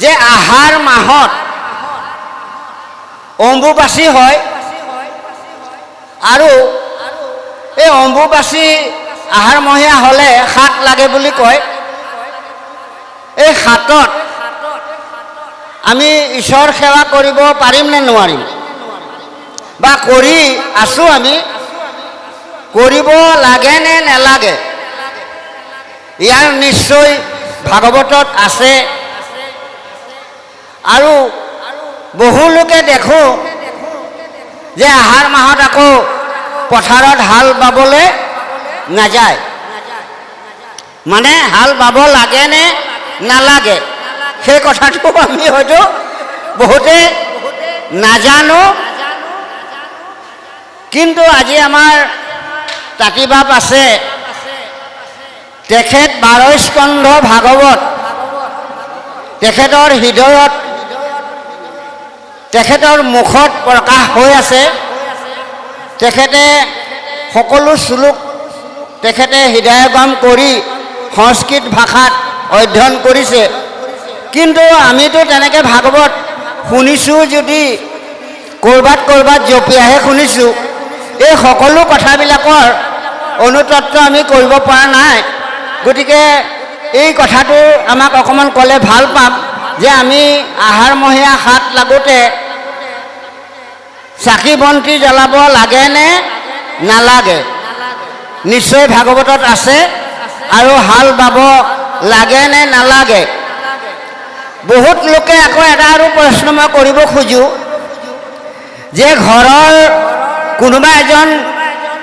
যে আহাৰ মাহত অম্বুবাচী হয় আৰু এই অম্বুবাচী আহাৰমহীয়া হ'লে হাত লাগে বুলি কয়। এই হাতত আমি ঈশ্বৰ সেৱা কৰিব পাৰিম নে নোৱাৰিম, বা কৰি আছোঁ আমি, কৰিব লাগে নে নেলাগে? ইয়াৰ নিশ্চয় ভাগৱতত আছে। আৰু বহু লোকে দেখোঁ যে আহাৰ মাহত আকৌ পথাৰত হাল বাবলৈ নাযায়। মানে হাল বাব লাগে নে নালাগে সেই কথাটো আমি হয়তো বহুতে নাজানো। কিন্তু আজি আমাৰ তাঁতীবাপ আছে, তেখেত 12 স্কন্ধ ভাগৱত তেখেতৰ হৃদয়ত, তেখেতৰ মুখত প্ৰকাশ হৈ আছে। তেখেতে সকলো শ্লোক তেখেতে হৃদয়গম কৰি সংস্কৃত ভাষাত অধ্যয়ন কৰিছে। কিন্তু আমিতো তেনেকৈ ভাগৱত শুনিছোঁ যদি ক'ৰবাত ক'ৰবাত জপিয়াহে শুনিছোঁ। এই সকলো কথাবিলাকৰ অনুতত্ব আমি কৰিব পৰা নাই। গতিকে এই কথাটো আমাক অকণমান ক'লে ভাল পাম যে আমি আহাৰমহীয়া হাত লাগোতে চাকি বন্তি জ্বলাব লাগে নে নালাগে? নিশ্চয় ভাগৱতত আছে। আৰু হাল বাব লাগে নে নালাগে? বহুত লোকে আকৌ এটা আৰু প্ৰশ্ন মই কৰিব খোজোঁ যে ঘৰৰ কোনোবা এজন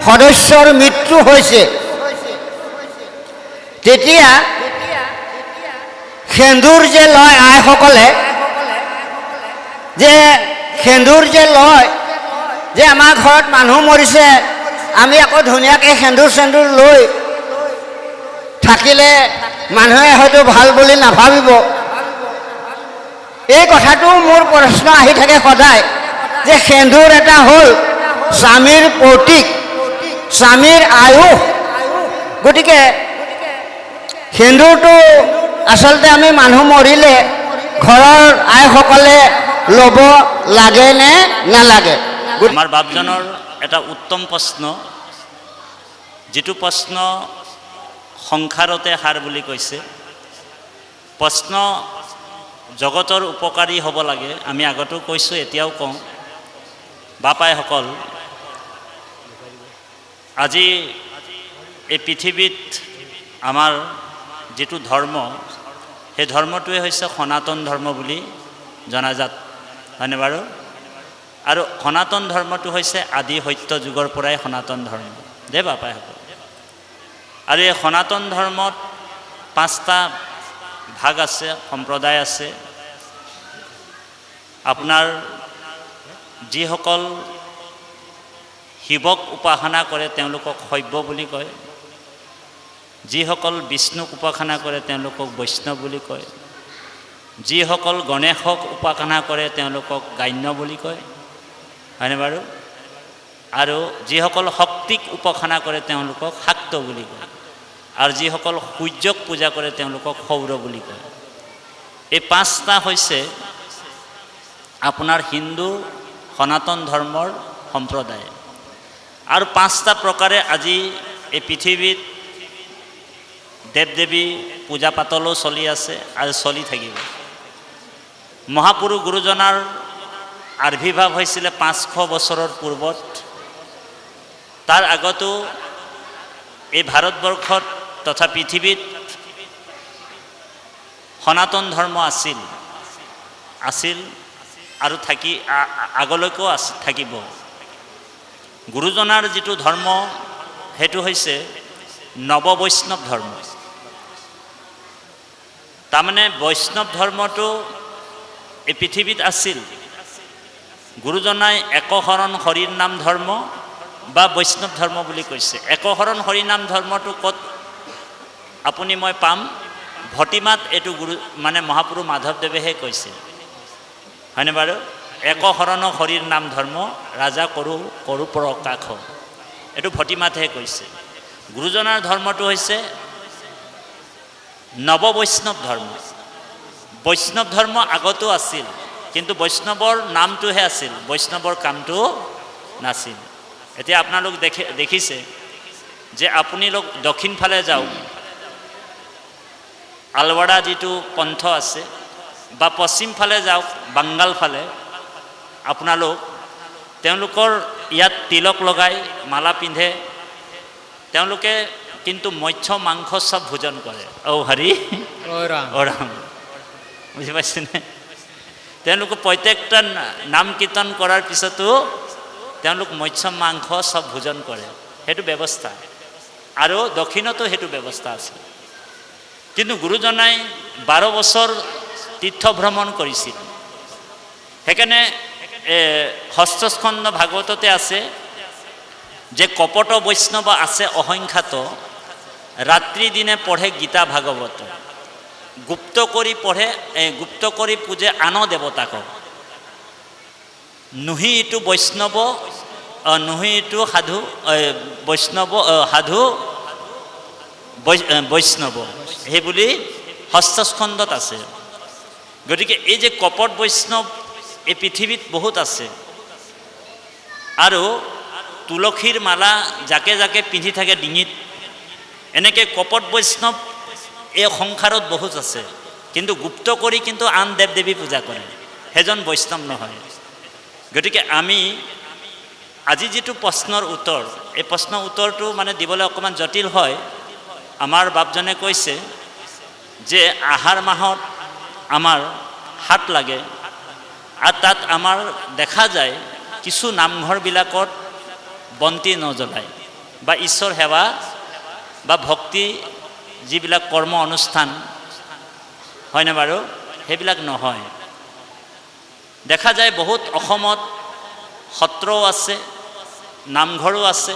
সদস্যৰ মৃত্যু হৈছে, তেতিয়া সেন্দুৰ যে লয় আইসকলে, যে সেন্দুৰ যে লয়, যে আমাৰ ঘৰত মানুহ মৰিছে, আমি আকৌ ধুনীয়াকৈ সেন্দুৰ চেন্দুৰ লৈ থাকিলে মানুহে হয়তো ভাল বুলি নাভাবিব। এই কথাটো মোৰ প্ৰশ্ন আহি থাকে সদায় যে সেন্দুৰ এটা হ'ল স্বামীৰ প্ৰতীক, স্বামীৰ আয়ুস। গতিকে সেন্দুৰটো আচলতে আমি মানুহ মৰিলে ঘৰৰ আইসকলে ল'ব লাগে নে নালাগে? আমাৰ বাপজনৰ এটা উত্তম প্ৰশ্ন, যিটো প্ৰশ্ন সংসাৰতে সাৰ বুলি কৈছে। প্ৰশ্ন জগতৰ উপকাৰী হ'ব লাগে। আমি আগতেও কৈছোঁ, এতিয়াও কওঁ, বাপাইসকল, আজি এই পৃথিৱীত আমাৰ যিটো ধৰ্ম, সেই ধৰ্মটোৱে হৈছে সনাতন ধৰ্ম বুলি জনাজাত, হয়নে বাৰু? আৰু সনাতন ধৰ্মটো হৈছে আদি সত্য যুগৰ পৰাই সনাতন ধৰ্ম, দে বাপাইসকল। আৰু এই সনাতন ধৰ্মত 5টা ভাগ আছে, সম্প্ৰদায় আছে। আপোনাৰ যিসকল শিৱক উপাসনা কৰে তেওঁলোকক শৈৱ বুলি কয়, যিসকল বিষ্ণুক উপাসনা কৰে তেওঁলোকক বৈষ্ণৱ বুলি কয়, যিসকল গণেশক উপাসনা কৰে তেওঁলোকক গান্য বুলি কয়, হয়নে বাৰু? আৰু যিসকল শক্তিক উপাসনা কৰে তেওঁলোকক শাক্ত বুলি কয়, আৰু যিসকল সূৰ্যক পূজা কৰে তেওঁলোকক সৌৰ বুলি কয়। এই 5টা হৈছে আপোনাৰ হিন্দু সনাতন ধৰ্মৰ সম্প্ৰদায়। আৰু 5টা প্ৰকাৰে আজি এই পৃথিৱীত দেৱ দেৱী পূজা পাতলো চলি আছে আৰু চলি থাকিব। মহাপুৰুষ গুৰুজনাৰ আবিৰ্ভাৱ হৈছিলে 500 বছৰৰ পূৰ্বত। তাৰ আগতো এই ভাৰতবৰ্ষত তথা পৃথিৱীত সনাতন ধৰ্ম আছিল আৰু আগলৈকেও থাকিব। গুৰুজনাৰ যিটো ধৰ্ম সেইটো হৈছে নৱ বৈষ্ণৱ ধৰ্ম। তাৰমানে বৈষ্ণৱ ধৰ্মটো এই পৃথিৱীত আছিল। গুৰুজনাই একশৰণ হৰিৰ নাম ধৰ্ম বা বৈষ্ণৱ ধৰ্ম বুলি কৈছে। একশৰণ হৰি নাম ধৰ্মটো ক'ত আপুনি মই পাম? ভটিমাত এইটো মহাপুৰুষ মাধৱদেৱেহে কৈছে, হয়নে বাৰু? একশৰণ হৰিৰ নাম ধৰ্ম ৰাজা কৰো প্ৰকাশ, এইটো ভটিমাতহে কৈছে। গুৰুজনাৰ ধৰ্মটো হৈছে নৱ বৈষ্ণৱ ধৰ্ম। বৈষ্ণৱ ধৰ্ম আগতো আছিল, কিন্তু বৈষ্ণৱৰ নামটোহে আছিল, বৈষ্ণৱৰ কামটো নাছিল। এতিয়া আপোনালোক দেখিছে যে আপুনি দক্ষিণ ফালে যাওক, আলৱাৰা যিটো পন্থ আছে, বা পশ্চিম ফালে যাওক বাংগাল ফালে, আপোনালোক তেওঁলোকৰ ইয়াত তিলক লগাই মালা পিন্ধে, তেওঁলোকে কিন্তু মৎস্য মাংস চব ভোজন কৰে। হৰি ৰাম, বুজি পাইছেনে? তেওঁলোকে প্ৰত্যেকটা নাম কীৰ্তন কৰাৰ পিছতো তেওঁলোক মৎস্য মাংস চব ভোজন কৰে, সেইটো ব্যৱস্থা। আৰু দক্ষিণতো সেইটো ব্যৱস্থা আছে। কিন্তু গুৰুজনাই 12 বছৰ তীৰ্থ ভ্ৰমণ কৰিছিল। সেইকাৰণে ষষ্ঠ স্কন্ধ ভাগৱততে আছে যে কপট বৈষ্ণৱ আছে অসংখ্যাত, ৰাত্ৰি দিনে পঢ়ে গীতা ভাগৱত, গুপ্ত কৰি পূজে আন দেৱতাক, নুহি ইটো বৈষ্ণৱ, নুহি ইটো সাধু বৈষ্ণৱ, সেই বুলি ষষ্ঠ স্কন্ধত আছে। গতিকে এই যে কপট বৈষ্ণৱ এই পৃথিৱীত বহুত আছে, আৰু তুলসীৰ মালা জাকে জাকে পিন্ধি থাকে ডিঙিত, এনেকৈ কপট বৈষ্ণৱ এই সংসাৰত বহুত আছে। কিন্তু গুপ্ত কৰি কিন্তু আন দেৱ দেৱী পূজা কৰে, সেইজন বৈষ্ণৱ নহয়। গতিকে আমি আজি যিটো প্ৰশ্নৰ উত্তৰ, এই প্ৰশ্নৰ উত্তৰটো মানে দিবলৈ অকণমান জটিল হয়। আমাৰ বাপজনে কৈছে যে আহাৰ মাহত আমাৰ হাত লাগে, আৰু তাত আমাৰ দেখা যায় কিছু নামঘৰবিলাকত বন্তি নজ্বলায়, বা ঈশ্বৰ সেৱা বা ভক্তি যিবিলাক কৰ্ম অনুষ্ঠান হয়নে বাৰু, সেইবিলাক নহয়। দেখা যায় বহুত অসমত সত্ৰও আছে, নামঘৰো আছে।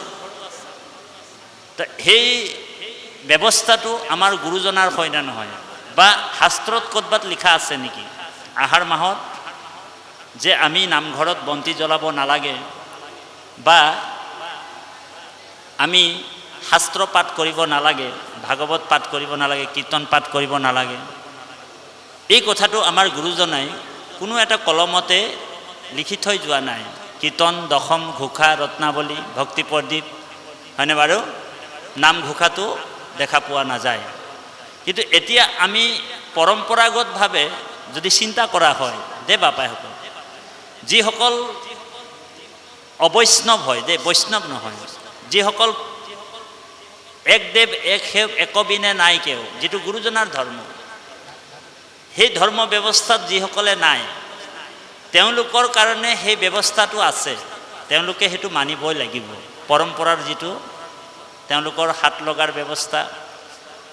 সেই ব্যৱস্থাটো আমাৰ গুৰুজনাৰ হয়নে নহয়, বা শাস্ত্ৰত ক'ৰবাত লিখা আছে নেকি আহাৰ মাহত যে আমি নামঘৰত বন্তি জ্বলাব নালাগে, বা আমি শাস্ত্ৰ পাঠ কৰিব নালাগে, ভাগৱত পাঠ কৰিব নালাগে, কীৰ্তন পাঠ কৰিব নালাগে? এই কথাটো আমাৰ গুৰুজনাই কোনো এটা কলমতে লিখি থৈ যোৱা নাই। কীৰ্তন, দশম, ঘোষা, ৰত্নাৱলী, ভক্তি প্ৰদীপ, হয়নে বাৰু, নাম ঘোষাটো দেখা পোৱা নাযায়। কিন্তু এতিয়া আমি পৰম্পৰাগতভাৱে যদি চিন্তা কৰা হয়, দে বাপাইসকল, যিসকল অবৈষ্ণৱ হয়, দে বৈষ্ণৱ নহয়, যিসকল এক দেৱ এক সেৱ একবিনে নাই কেও, যিটো গুৰুজনাৰ ধৰ্ম, সেই ধৰ্ম ব্যৱস্থাত যিসকলে নাই, তেওঁলোকৰ কাৰণে সেই ব্যৱস্থাটো আছে, তেওঁলোকে সেইটো মানিবই লাগিব। পৰম্পৰাৰ যিটো তেওঁলোকৰ হাত লগাৰ ব্যৱস্থা,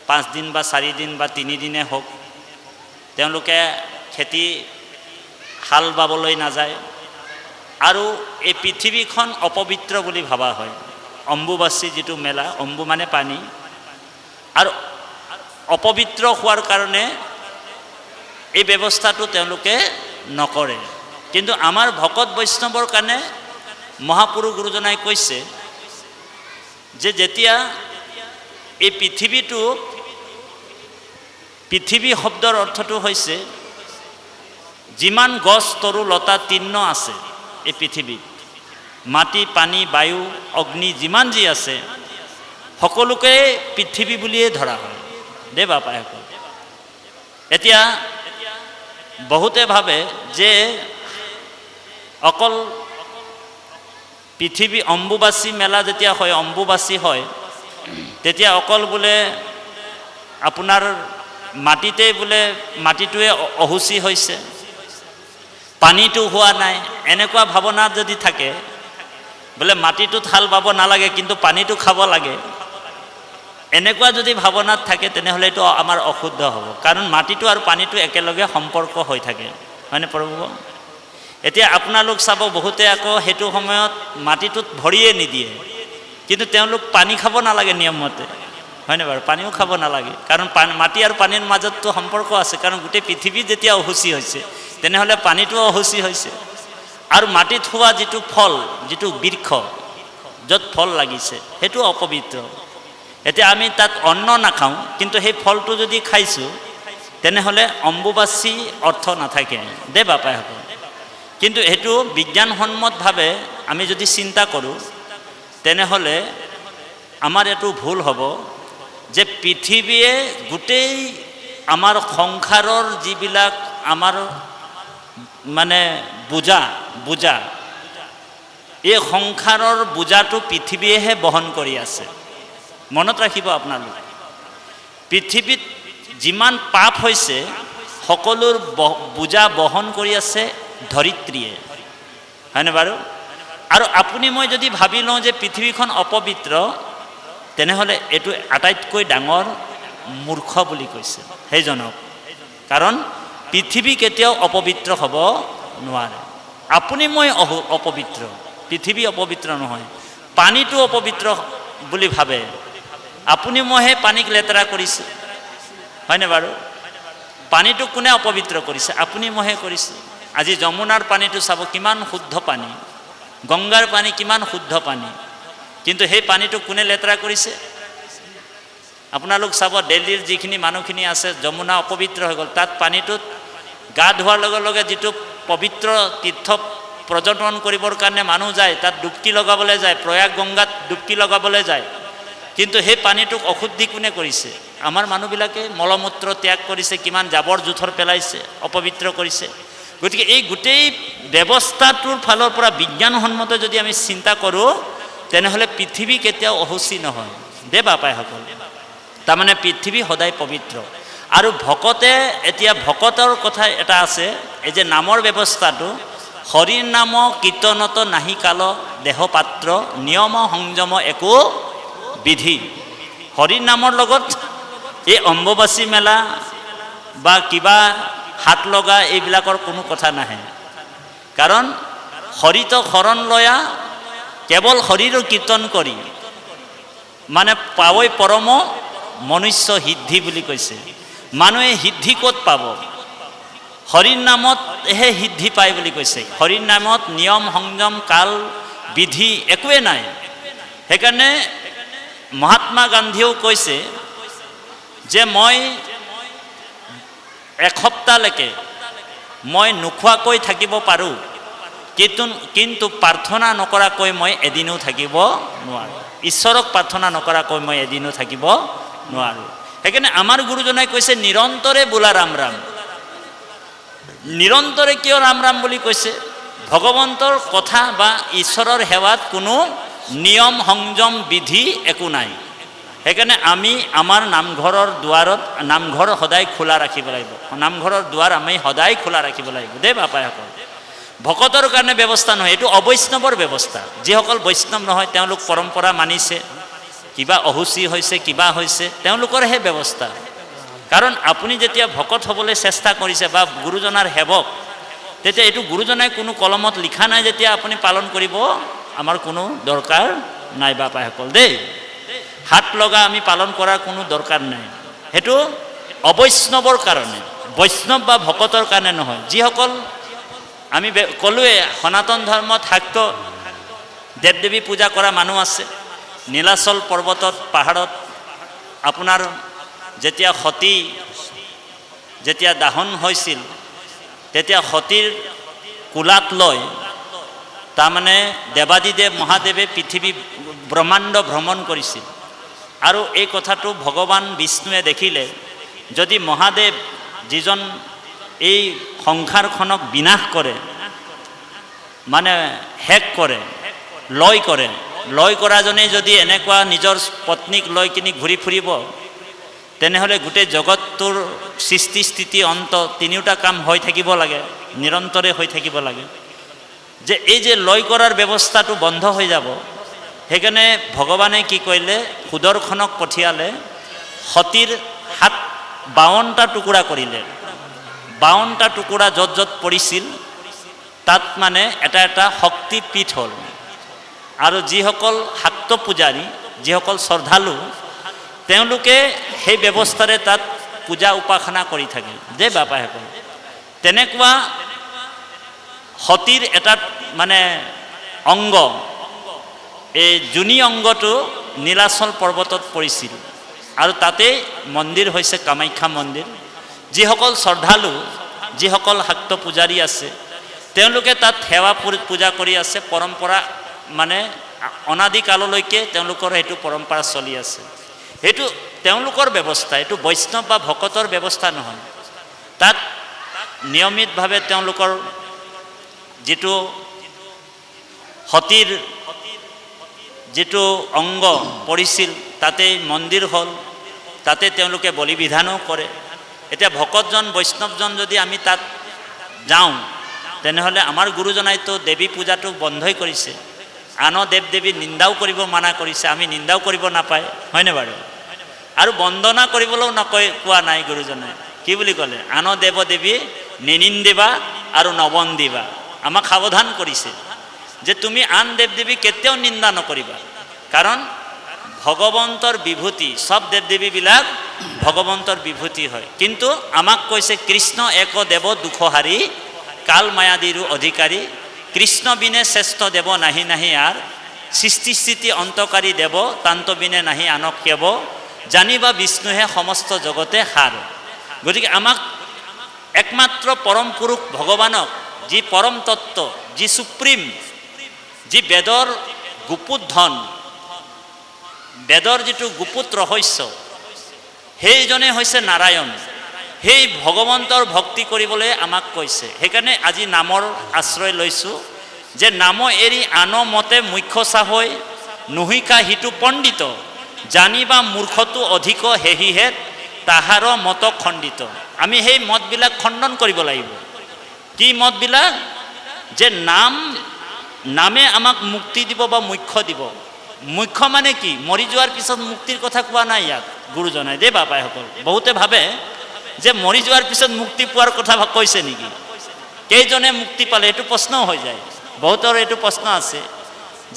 5 দিন বা 4 দিন বা 3 দিনে হওক, তেওঁলোকে খেতি হাল বাবলৈ নাযায়। আৰু এই পৃথিৱীখন অপবিত্ৰ বুলি ভাবা হয়। অম্বুবাচী যিটো মেলা, অম্বু মানে পানী, আৰু অপবিত্ৰ হোৱাৰ কাৰণে এই ব্যৱস্থাটো তেওঁলোকে নকৰে। কিন্তু আমাৰ ভকত বৈষ্ণৱৰ কাৰণে মহাপুৰুষ গুৰুজনাই কৈছে যে যেতিয়া এই পৃথিৱীটো, পৃথিৱী শব্দৰ অৰ্থটো হৈছে যিমান গছ তৰু লতা তৃণ আছে এই পৃথিৱীত, মাটি পানী বায়ু অগ্নি যিমান যি আছে, সকলোকে পৃথিৱী বুলিয়ে ধৰা হয় দে বাপাইসকল। এতিয়া বহুতে ভাবে যে অকল পৃথিৱী অম্বুবাচী মেলা যেতিয়া হয়, অম্বুবাচী হয়, তেতিয়া অকল বোলে আপোনাৰ মাটিতেই বোলে মাটিটোৱে অহুচি হৈছে, পানীটো হোৱা নাই, এনেকুৱা ভাৱনা যদি থাকে, বোলে মাটিটোত হাল বাব নালাগে কিন্তু পানীটো খাব লাগে, এনেকুৱা যদি ভাৱনাত থাকে, তেনেহ'লে এইটো আমাৰ অশুদ্ধ হ'ব। কাৰণ মাটিটো আৰু পানীটো একেলগে সম্পৰ্ক হৈ থাকে, হয়নে প্ৰভু? এতিয়া আপোনালোক চাব, বহুতে আকৌ সেইটো সময়ত মাটিটোত ভৰিয়ে নিদিয়ে, কিন্তু তেওঁলোক পানী খাব নালাগে নিয়মমতে, হয়নে বাৰু? পানীও খাব নালাগে, কাৰণ মাটি আৰু পানীৰ মাজততো সম্পৰ্ক আছে। কাৰণ গোটেই পৃথিৱী যেতিয়া অহুচি হৈছে, তেনেহ'লে পানীটোও অহুচি হৈছে। আৰু মাটিত হোৱা যিটো ফল, যিটো বৃক্ষ য'ত ফল লাগিছে, সেইটো অপবিত্ৰ। এতিয়া আমি তাত অন্ন নাখাওঁ, কিন্তু সেই ফলটো যদি খাইছোঁ, তেনেহ'লে অম্বুবাচী অৰ্থ নাথাকে দে বাপাইসকল। কিন্তু সেইটো বিজ্ঞানসন্মতভাৱে আমি যদি চিন্তা কৰোঁ তেনেহ'লে আমাৰ এইটো ভুল হ'ব যে পৃথিৱীয়ে গোটেই আমাৰ সংসাৰৰ যিবিলাক আমাৰ মানে বোজা এই সংসাৰৰ বোজাটো পৃথিৱীয়েহে বহন কৰি আছে। মনত ৰাখিব আপোনালোক, পৃথিৱীত যিমান পাপ হৈছে সকলোৰ বোজা বহন কৰি আছে ধৰিত্ৰীয়ে, হয়নে বাৰু? আৰু আপুনি মই যদি ভাবি লওঁ যে পৃথিৱীখন অপবিত্ৰ, তেনেহ'লে এইটো আটাইতকৈ ডাঙৰ মূৰ্খ বুলি কৈছে সেইজনক। কাৰণ পৃথিৱী কেতিয়াও অপবিত্ৰ হ'ব নোৱাৰে। আপুনি মই অপবিত্ৰ, পৃথিৱী অপবিত্ৰ নহয়। পানীটো অপবিত্ৰ বুলি ভাবে, আপুনি মইহে পানীক লেতেৰা কৰিছে, হয়নে বাৰু? পানীটো কোনে অপবিত্ৰ কৰিছে? আপুনি মইহে কৰিছে। আজি যমুনাৰ পানীটো চাব, কিমান শুদ্ধ পানী, গংগাৰ পানী কিমান শুদ্ধ পানী, কিন্তু সেই পানীটো কোনে লেতেৰা কৰিছে? আপোনালোক চাব, দিল্লীৰ যিখিনি মানুহখিনি আছে, যমুনা অপবিত্ৰ হৈ গ'ল, তাত পানীটোত গা ধোৱাৰ লগে লগে যিটো পবিত্ৰ তীৰ্থ পৰ্যটন কৰিবৰ কাৰণে মানুহ যায়, তাত ডুবকি লগাবলৈ যায়, প্ৰয়াগ গংগাত ডুবকি লগাবলৈ যায়, কিন্তু সেই পানীটোক অশুদ্ধি কোনে কৰিছে? আমাৰ মানুহবিলাকে মলমূত্ৰ ত্যাগ কৰিছে, কিমান জাবৰ জোঁথৰ পেলাইছে, অপবিত্ৰ কৰিছে। গতিকে এই গোটেই ব্যৱস্থাটোৰ ফালৰ পৰা বিজ্ঞানসন্মত যদি আমি চিন্তা কৰোঁ তেনেহ'লে পৃথিৱী কেতিয়াও অশুচি নহয় দে বাপাইসকল। তাৰমানে পৃথিৱী সদায় পবিত্ৰ। আৰু ভকতে, এতিয়া ভকতৰ কথা এটা আছে, এই যে নামৰ ব্যৱস্থাটো, হৰিৰ নাম কীৰ্তনত নাহি কাল দেহপাত্ৰ নিয়ম সংযম একো বিধি। হৰিৰ নামৰ লগত এই অম্বুবাচী মেলা বা কিবা হাত লগা এইবিলাকৰ কোনো কথা নাহে। কাৰণ হৰিত শৰণ লয়া কেৱল হৰিৰ কীৰ্তন কৰি মানে পাৱৈ পৰম মনুষ্য সিদ্ধি বুলি কৈছে। মানুহে সিদ্ধি ক'ত পাব? হৰিৰ নামতহে সিদ্ধি পায় বুলি কৈছে। হৰিৰ নামত নিয়ম সংযম কাল বিধি একোৱে নাই। সেইকাৰণে মহাত্মা গান্ধীয়েও কৈছে যে মই এসপ্তাহলৈকে মই নোখোৱাকৈ থাকিব পাৰোঁ, কিন্তু প্ৰাৰ্থনা নকৰাকৈ মই এদিনো থাকিব নোৱাৰোঁ। ঈশ্বৰক প্ৰাৰ্থনা নকৰাকৈ মই এদিনো থাকিব নোৱাৰোঁ। সেইকাৰণে আমাৰ গুৰুজনাই কৈছে নিৰন্তৰে বোলা ৰাম ৰাম। নিৰন্তৰে কিয় ৰাম ৰাম বুলি কৈছে? ভগৱন্তৰ কথা বা ঈশ্বৰৰ সেৱাত কোনো নিয়ম সংযম বিধি একো নাই। সেইকাৰণে আমি আমাৰ নামঘৰৰ দুৱাৰত, নামঘৰ সদায় খোলা ৰাখিব লাগিব। নামঘৰৰ দুৱাৰ আমি সদায় খোলা ৰাখিব লাগিব দেই বাপাইসকল। ভকতৰ কাৰণে ব্যৱস্থা নহয়, এইটো অবৈষ্ণৱৰ ব্যৱস্থা। যিসকল বৈষ্ণৱ নহয় তেওঁলোক পৰম্পৰা মানিছে, কিবা অহুচি হৈছে, কিবা হৈছে, তেওঁলোকৰহে ব্যৱস্থা। কাৰণ আপুনি যেতিয়া ভকত হ'বলৈ চেষ্টা কৰিছে বা গুৰুজনাৰ সেৱক, তেতিয়া এইটো গুৰুজনাই কোনো কলমত লিখা নাই যেতিয়া আপুনি পালন কৰিব, আমাৰ কোনো দৰকাৰ নাই বাপাইসকল দেই। হাত লগা আমি পালন কৰাৰ কোনো দৰকাৰ নাই। সেইটো অবৈষ্ণৱৰ কাৰণে, বৈষ্ণৱ বা ভকতৰ কাৰণে নহয়। যিসকল আমি ক'লোৱে সনাতন ধৰ্মত শাক্ত দেৱ দেৱী পূজা কৰা মানুহ আছে। নীলাচল পৰ্বতত পাহাৰত আপোনাৰ যেতিয়া সতী যেতিয়া দাহন হৈছিল, তেতিয়া সতীৰ কোলাত লৈ তাৰমানে দেৱাদিদেৱ মহাদেৱে পৃথিৱী ব্ৰহ্মাণ্ড ভ্ৰমণ কৰিছিল। আৰু এই কথাটো ভগৱান বিষ্ণুৱে দেখিলে, যদি মহাদেৱ যিজন এই সংসাৰখনক বিনাশ কৰে, মানে শেষ কৰে, লয় কৰাজনে যদি এনেকুৱা নিজৰ পত্নীক লৈ কিনি ঘূৰি ফুৰিব, তেনেহ'লে গোটেই জগতটোৰ সৃষ্টি স্থিতি অন্ত তিনিওটা কাম হৈ থাকিব লাগে, নিৰন্তৰে হৈ থাকিব লাগে। যে এই যে লয় কৰাৰ ব্যৱস্থাটো বন্ধ হৈ যাব। সেইকাৰণে ভগৱানে কি কৰিলে, সুদৰ্শনক পঠিয়ালে, সতীৰ হাত 52টা টুকুৰা কৰিলে। 52টা টুকুৰা য'ত য'ত পৰিছিল তাত মানে এটা এটা শক্তিপীঠ হ'ল। আৰু যিসকল শাক্ত পূজাৰী, যিসকল শ্ৰদ্ধালু, তেওঁলোকে সেই ব্যৱস্থাৰে তাত পূজা উপাসনা কৰি থাকে যে বাপাসকল। তেনেকুৱা সতীৰ এটা মানে অংগ, এই যোনি অংগটো নীলাচল পৰ্বতত পৰিছিল। আৰু তাতেই মন্দিৰ হৈছে কামাখ্যা মন্দিৰ। যিসকল শ্ৰদ্ধালু, যিসকল শাক্ত পূজাৰী আছে, তেওঁলোকে তাত সেৱা পূজা কৰি আছে। পৰম্পৰা মানে অনাদিকাললৈকে তেওঁলোকৰ সেইটো পৰম্পৰা চলি আছে। সেইটো তেওঁলোকৰ ব্যৱস্থা, এইটো বৈষ্ণৱ বা ভকতৰ ব্যৱস্থা নহয়। তাত নিয়মিতভাৱে তেওঁলোকৰ যিটো সতীৰ যিটো অংগ পৰিছিল, তাতেই মন্দিৰ হ'ল, তাতে তেওঁলোকে বলি বিধানো কৰে। এতিয়া ভকতজন বৈষ্ণৱজন যদি আমি তাত যাওঁ, তেনেহ'লে আমাৰ গুৰুজনাইতো দেৱী পূজাটো বন্ধই কৰিছে। আন দেৱ দেৱী নিন্দাও কৰিব মানা কৰিছে, আমি নিন্দাও কৰিব নাপায়, হয়নে বাৰু? আৰু বন্দনা কৰিবলৈও কোৱা নাই গুৰুজনাই। কি বুলি ক'লে? আন দেৱ দেৱী নিনিন্দিবা আৰু নবন্দিবা। আমাক সাৱধান কৰিছে যে তুমি আন দেৱ দেৱী কেতিয়াও নিন্দা নকৰিবা, কাৰণ ভগৱন্তৰ বিভূতি, চব দেৱ দেৱীবিলাক ভগৱন্তৰ বিভূতি হয়। কিন্তু আমাক কৈছে কৃষ্ণ এক দেৱ দুখহাৰী, কাল মায়াদিৰো অধিকাৰী, কৃষ্ণ বিনে শ্ৰেষ্ঠ দেৱ নাহি নাহি আৰ, সৃষ্টি স্থিতি অন্তকাৰী দেৱ, তান্ত বিনে নাহি আনক কেৱ, জানিবা বিষ্ণুহে সমস্ত জগতে সাৰ। গতিকে আমাক একমাত্ৰ পৰম পুৰুষ ভগৱানক, যি পৰম তত্ত্ব, যি সুপ্ৰিম, যি বেদৰ গুপুত ধন, বেদৰ যিটো গুপুত ৰহস্য, সেইজনে হৈছে নাৰায়ণ। সেই ভগৱন্তৰ ভক্তি কৰিবলৈ আমাক কৈছে। সেইকাৰণে আজি নামৰ আশ্ৰয় লৈছোঁ যে নাম এৰি আন মতে মুখ্য চাহৈ, নুহিকা সিটো পণ্ডিত, জানিবা মূৰ্খটো অধিক হেহিহে তাহাৰ মত খণ্ডিত। আমি সেই মতবিলাক খণ্ডন কৰিব লাগিব। কি মতবিলাক? যে নামে আমাক মুক্তি দিব বা মুখ্য দিব। মুখ্য মানে কি? মৰি যোৱাৰ পিছত মুক্তিৰ কথা কোৱা নাই ইয়াত গুৰুজনাই দেই বাপাইসকল। বহুতে ভাবে যে মৰি যোৱাৰ পিছত মুক্তি পোৱাৰ কথা কৈছে নেকি? কেইজনে মুক্তি পালে? এইটো প্ৰশ্নও হৈ যায়। বহুতৰ এইটো প্ৰশ্ন আছে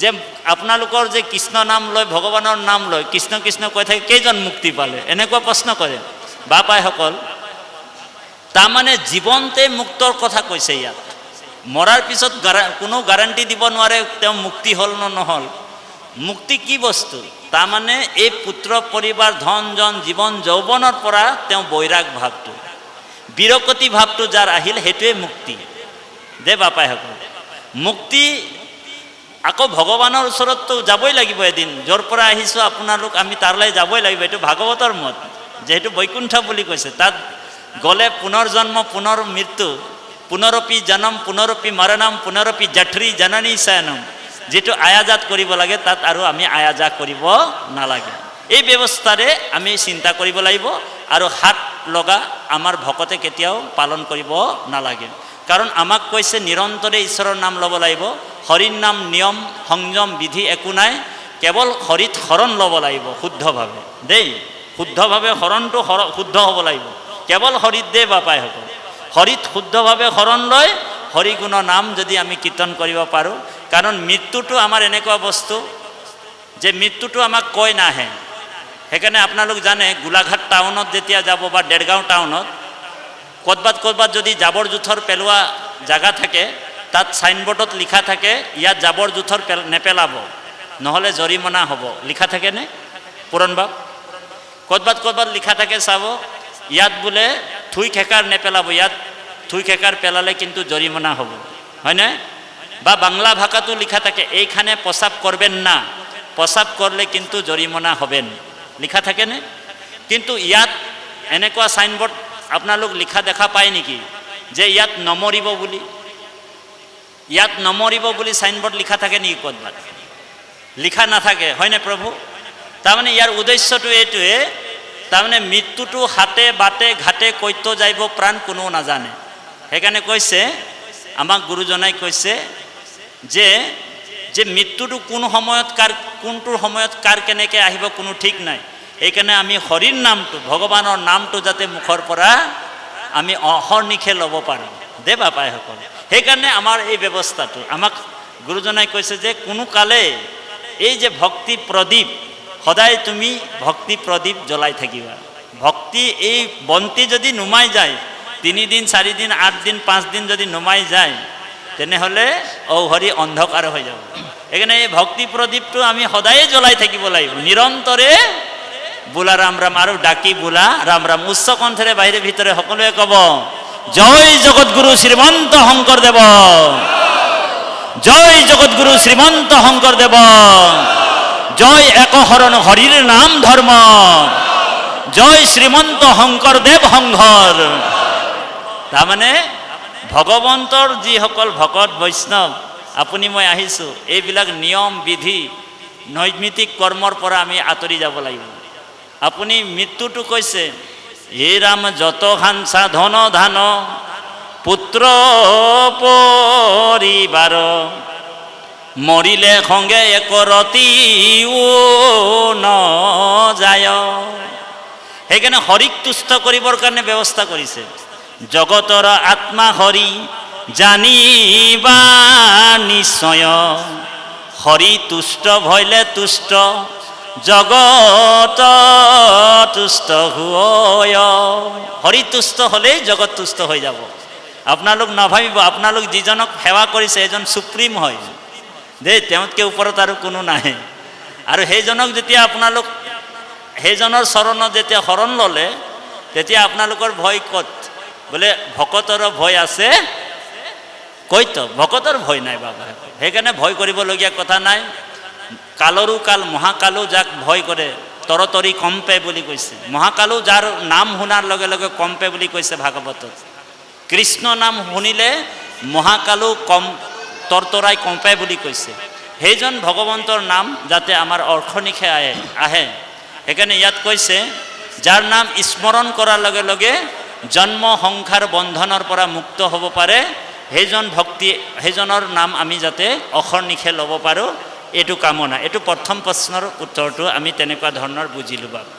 যে আপোনালোকৰ যে কৃষ্ণ নাম লয়, ভগৱানৰ নাম লয়, কৃষ্ণ কৃষ্ণ কৈ থাকে, কেইজন মুক্তি পালে? এনেকুৱা প্ৰশ্ন কৰে বাপাইসকল। তাৰমানে জীৱনতে মুক্তৰ কথা কৈছে ইয়াত। মৰাৰ পিছত কোনো গাৰাণ্টি দিব নোৱাৰে তেওঁ মুক্তি হ'ল নে নহ'ল। মুক্তি কি বস্তু? তাৰমানে এই পুত্ৰ পৰিবাৰ ধন জন জীৱন যৌৱনৰ পৰা তেওঁ বৈৰাগ ভাৱটো, বিৰকতি ভাৱটো যাৰ আহিল, সেইটোৱে মুক্তি দে বাপাইসকল। মুক্তি আকৌ ভগৱানৰ ওচৰততো যাবই লাগিব এদিন। য'ৰ পৰা আহিছোঁ আপোনালোক, আমি তালৈ যাবই লাগিব। এইটো ভাগৱতৰ মত, যিহেতু বৈকুণ্ঠ বুলি কৈছে। তাত গ'লে পুনৰ জন্ম পুনৰ মৃত্যু, পুনৰপি জনম পুনৰপি মৰণম পুনৰপি জঠৰী জননী শয়নম, যিটো আয়াজাত কৰিব লাগে তাত আৰু আমি আয়াজা কৰিব নালাগে। এই ব্যৱস্থাৰে আমি চিন্তা কৰিব লাগিব। আৰু হাত লগা আমাৰ ভকতে কেতিয়াও পালন কৰিব নালাগে। কাৰণ আমাক কৈছে নিৰন্তৰে ঈশ্বৰৰ নাম ল'ব লাগিব। হৰিৰ নাম নিয়ম সংযম বিধি একো নাই, কেৱল হৰিত শৰণ ল'ব লাগিব শুদ্ধভাৱে দেই। শুদ্ধভাৱে শৰণটো শুদ্ধ হ'ব লাগিব। কেৱল হৰিত দে বাপাইসকল। হৰিত শুদ্ধভাৱে শৰণ লৈ হৰিগুণৰ নাম যদি আমি কীৰ্তন কৰিব পাৰোঁ। কাৰণ মৃত্যুটো আমাৰ এনেকুৱা বস্তু যে মৃত্যুটো আমাক কৈ নাহে। সেইকাৰণে আপোনালোক জানে গোলাঘাট টাউনত যেতিয়া যাব বা দেৰগাঁও টাউনত ক'ৰবাত যদি জাবৰ জোঁথৰ পেলোৱা জাগা থাকে, তাত চাইনবোৰ্ডত লিখা থাকে ইয়াত জাবৰ জোঁথৰ নেপেলাব, নহ'লে জৰিমনা হ'ব। লিখা থাকেনে পুৰণ বাপ? ক'ৰবাত লিখা থাকে চাব, ইয়াত বোলে থুই খেকাৰ নেপেলাব, ইয়াত থুই খেকাৰ পেলালে কিন্তু জৰিমনা হ'ব, হয়নে? বা বাংলা ভাষাটো লিখা থাকে এইখানে প্ৰস্ৰাৱ কৰবেন না, প্ৰস্ৰাৱ কৰলে কিন্তু জৰিমনা হবেন, লিখা থাকেনে? কিন্তু ইয়াত এনেকুৱা সাইনবোৰ্ড আপোনালোক লিখা দেখা পায় নেকি যে ইয়াত নমৰিব বুলি? ইয়াত নমৰিব বুলি সাইনবোৰ্ড লিখা থাকে নেকি? ক'ৰবাত লিখা নাথাকে, হয়নে প্ৰভু? তাৰমানে ইয়াৰ উদ্দেশ্যটো এইটোৱে, তাৰমানে মৃত্যুটো হাতে বাটে ঘাটে কৈত যাইব প্ৰাণ কোনো নাজানে। সেইকাৰণে কৈছে আমাক গুৰুজনাই কৈছে যে যে মৃত্যুটো কোন সময়ত কোনটোৰ সময়ত কাৰ কেনেকৈ আহিব কোনো ঠিক নাই। সেইকাৰণে আমি হৰিৰ নামটো ভগৱানৰ নামটো যাতে মুখৰ পৰা আমি অহৰ্নিশে ল'ব পাৰোঁ দে বাপাইসকল। সেইকাৰণে আমাৰ এই ব্যৱস্থাটো আমাক গুৰুজনাই কৈছে যে কোনো কালে এই যে ভক্তি প্ৰদীপ, সদায় তুমি ভক্তি প্ৰদীপ জ্বলাই থাকিবা। ভক্তি এই বন্তি যদি নুমাই যায় 3 দিন 4 দিন 8 দিন 5 দিন যদি নুমাই যায় তেনেহ'লে হৰি অন্ধকাৰ হৈ যাব। সেইকাৰণে এই ভক্তি প্ৰদীপটো আমি সদায়ে জ্বলাই থাকিব লাগিব, নিৰন্তৰে বোলা ৰাম ৰাম আৰু ডাকি বোলা ৰাম ৰাম উচ্চ কণ্ঠেৰে বাহিৰে ভিতৰে সকলোৱে ক'ব জয় জগতগুৰু শ্ৰীমন্ত শংকৰদেৱ, জয় জগতগুৰু শ্ৰীমন্ত শংকৰদেৱ, জয় একশৰণ হৰিৰ নাম ধৰ্ম, জয় শ্ৰীমন্ত শংকৰদেৱ সংঘৰ। তাৰমানে ভগৱন্তৰ যিসকল ভকত বৈষ্ণৱ, আপুনি মই আহিছোঁ, এইবিলাক নিয়ম বিধি নৈমিত্তিক কৰ্মৰ পৰা আমি আঁতৰি যাব লাগিব। আপুনি মৃত্যুটো কৈছে হে ৰাম যত খানচা ধন ধান পুত্ৰ পৰিবাৰ মৰিলে সংগে এক ৰতিও ন যায়। সেইকাৰণে হৰিক তুষ্ট কৰিবৰ কাৰণে ব্যৱস্থা কৰিছে। জগতৰ আত্মা হৰি জানিবা নিশ্চয়, হৰি তুষ্ট ভইলে তুষ্ট জগত তুষ্ট হয়। হৰি তুষ্ট হ'লেই জগত তুষ্ট হৈ যাব। আপোনালোক নাভাবিব আপোনালোক যিজনক সেৱা কৰিছে এজন সুপ্ৰিম হয় দেই, তেওঁতকৈ ওপৰত আৰু কোনো নাহে। আৰু সেইজনক যেতিয়া আপোনালোক সেইজনৰ চৰণত যেতিয়া শৰণ ল'লে তেতিয়া আপোনালোকৰ ভয় ক'ত? বোলে ভকতৰ ভয় আছে কৈতো, ভকতৰ ভয় নাই বাবা। সেইকাৰণে ভয় কৰিবলগীয়া কথা নাই। কালৰো কাল মহাকালো যাক ভয় কৰে তৰতৰি কম্পে বুলি কৈছে। মহাকালো যাৰ নাম শুনাৰ লগে লগে কম্পে বুলি কৈছে ভাগৱতত। কৃষ্ণ নাম শুনিলে মহাকালো তৰতৰাই কম্পে বুলি কৈছে। সেইজন ভগৱন্তৰ নাম যাতে আমাৰ অৰ্শনিশে আহে। সেইকাৰণে ইয়াত কৈছে যাৰ নাম স্মৰণ কৰাৰ লগে লগে জন্ম সংসাৰ বন্ধনৰ পৰা মুক্ত হ'ব পাৰে, সেইজনৰ নাম আমি যাতে অহৰ্নিশে ল'ব পাৰোঁ, এইটো কামনা। এইটো প্ৰথম প্ৰশ্নৰ উত্তৰটো আমি তেনেকুৱা ধৰণৰ বুজিলোঁ বাৰু।